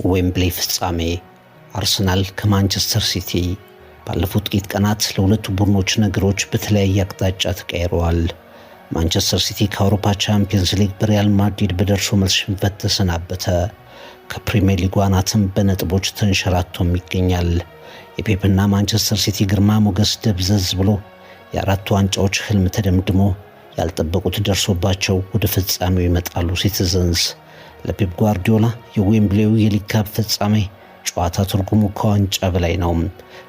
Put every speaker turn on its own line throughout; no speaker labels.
ዌምብሌ ፍጻሜ አርሰናል ከማንቸስተር ሲቲ ባለፉት ጥቂት ቀናት ለሁለቱ ቡድኖች ነገሮች በተለያየ አቅጣጫ ተቀይረዋል። ማንቸስተር ሲቲ ከአውሮፓ ቻምፒየንስ ሊግ በሪያል ማድሪድ በደርሶ መልስ ሽንፈት ተሰናበተ። ከፕሪሚየር ሊጉ አናትም በነጥቦች ተንሸራቶም ይገኛል። የፔፕና ማንቸስተር ሲቲ ግርማ ሞገስ ደብዘዝ ብሎ የአራቱ ዋንጫዎች ህልም ተደምድሞ ያልጠበቁት ደርሶባቸው ወደ ፍጻሜው ይመጣሉ ሲቲዘንስ። ለፔፕ ጓርዲዮላ የዌምብሌው የሊግ ካፕ ፍጻሜ ጨዋታ ትርጉሙ ከዋንጫ በላይ ነው።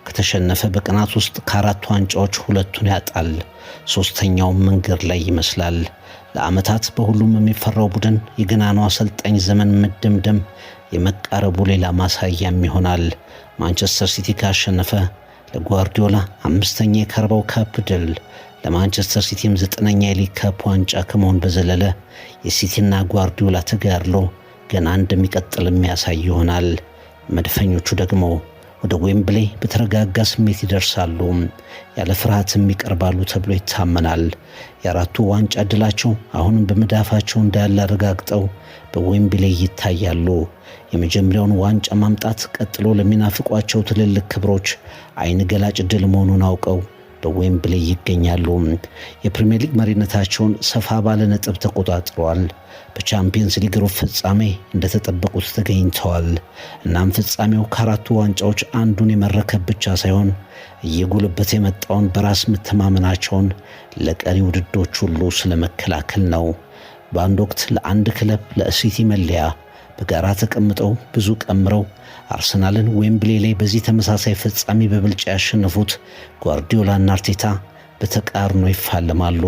ከተሸነፈ በቀናት ውስጥ ከአራት ዋንጫዎች ሁለቱን ያጣል። ሶስተኛው መንገድ ላይ ይመስላል። ለዓመታት በሁሉም የሚፈራው ቡድን የገናናው አሰልጣኝ ዘመን መደምደም የመቃረቡ ሌላ ማሳያም ይሆናል። ማንቸስተር ሲቲ ካሸነፈ ለጓርዲዮላ አምስተኛ የካራባኦ ካፕ ድል፣ ለማንቸስተር ሲቲም 9ኛ የሊግ ካፕ ዋንጫ ከመሆን በዘለለ የሲቲና ጓርዲዮላ ተጋድሎ ገና እንደሚቀጥል የሚያሳይ ይሆናል። መድፈኞቹ ደግሞ ወደ ዌምብሌ በተረጋጋ ስሜት ይደርሳሉ፣ ያለ ፍርሃትም ይቀርባሉ ተብሎ ይታመናል። የአራቱ ዋንጫ ድላቸው አሁንም በመዳፋቸው እንዳለ አረጋግጠው በዌምብሌ ይታያሉ። የመጀመሪያውን ዋንጫ ማምጣት ቀጥሎ ለሚናፍቋቸው ትልልቅ ክብሮች አይን ገላጭ ድል መሆኑን አውቀው በዌምብሌ ይገኛሉ። የፕሪሚየር ሊግ መሪነታቸውን ሰፋ ባለ ነጥብ ተቆጣጥረዋል። በቻምፒየንስ ሊግ ሩብ ፍጻሜ እንደተጠበቁት ተገኝተዋል። እናም ፍጻሜው ከአራቱ ዋንጫዎች አንዱን የመረከብ ብቻ ሳይሆን እየጎለበተ የመጣውን በራስ መተማመናቸውን ለቀሪ ውድዶች ሁሉ ስለመከላከል ነው። በአንድ ወቅት ለአንድ ክለብ ለሲቲ መለያ በጋራ ተቀምጠው ብዙ ቀምረው አርሰናልን ዌምብሌ ላይ በዚህ ተመሳሳይ ፍጻሜ በብልጫ ያሸነፉት ጓርዲዮላና አርቴታ በተቃርኖ ይፋለማሉ።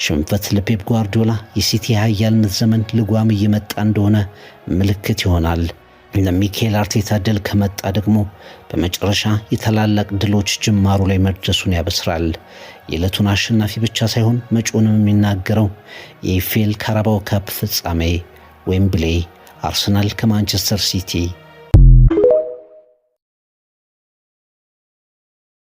ሽንፈት ለፔፕ ጓርዲዮላ የሲቲ ኃያልነት ዘመን ልጓም እየመጣ እንደሆነ ምልክት ይሆናል። ለሚካኤል አርቴታ ድል ከመጣ ደግሞ በመጨረሻ የታላላቅ ድሎች ጅማሩ ላይ መድረሱን ያበስራል። የዕለቱን አሸናፊ ብቻ ሳይሆን መጪውንም የሚናገረው የኢፌል ካራባኦ ካፕ ፍጻሜ ዌምብሌ አርሰናል ከማንቸስተር ሲቲ